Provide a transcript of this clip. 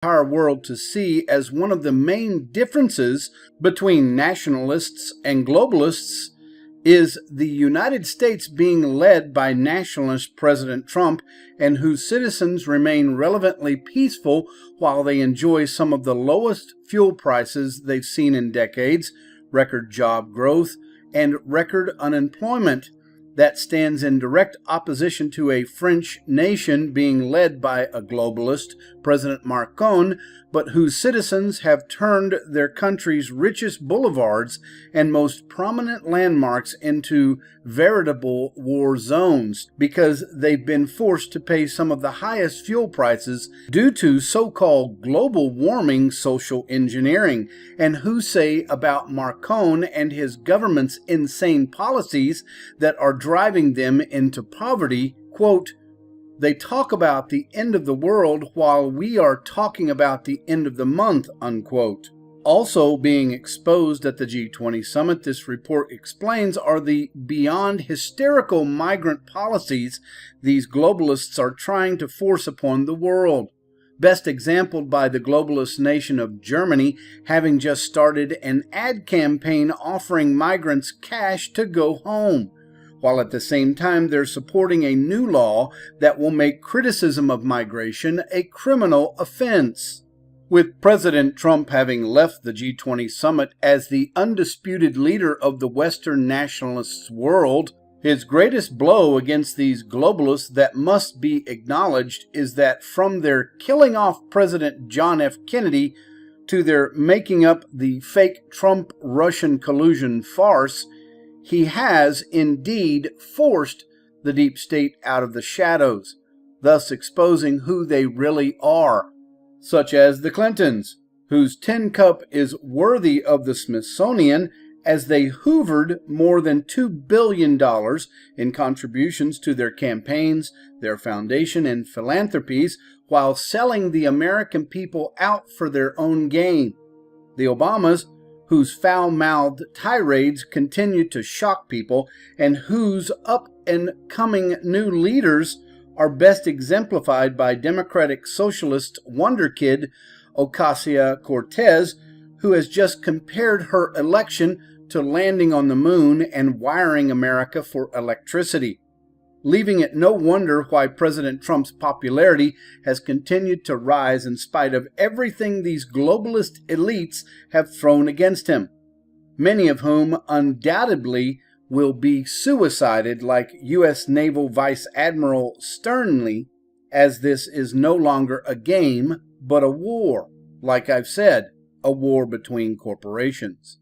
entire world to see as one of the main differences between nationalists and globalists is the United States being led by nationalist President Trump, and whose citizens remain relevantly peaceful while they enjoy some of the lowest fuel prices they've seen in decades, record job growth, and record unemployment. That stands in direct opposition to a French nation being led by a globalist, President Macron, but whose citizens have turned their country's richest boulevards and most prominent landmarks into veritable war zones because they've been forced to pay some of the highest fuel prices due to so-called global warming social engineering, and who say about Macron and his government's insane policies that are driving them into poverty, quote, "They talk about the end of the world while we are talking about the end of the month," unquote. Also being exposed at the G20 summit, this report explains, are the beyond hysterical migrant policies these globalists are trying to force upon the world. Best exampled by the globalist nation of Germany, having just started an ad campaign offering migrants cash to go home, while at the same time they're supporting a new law that will make criticism of migration a criminal offense. With President Trump having left the G20 summit as the undisputed leader of the Western nationalists' world, his greatest blow against these globalists that must be acknowledged is that from their killing off President John F. Kennedy to their making up the fake Trump-Russian collusion farce, he has indeed forced the deep state out of the shadows, thus exposing who they really are, such as the Clintons, whose tin cup is worthy of the Smithsonian, as they hoovered more than $2 billion in contributions to their campaigns, their foundation, and philanthropies, while selling the American people out for their own gain. The Obamas, whose foul-mouthed tirades continue to shock people, and whose up-and-coming new leaders are best exemplified by Democratic Socialist wonderkid Ocasio-Cortez, who has just compared her election to landing on the moon and wiring America for electricity, leaving it no wonder why President Trump's popularity has continued to rise in spite of everything these globalist elites have thrown against him, many of whom undoubtedly will be suicided like U.S. Naval Vice Admiral Sternly, as this is no longer a game, but a war. Like I've said, a war between corporations.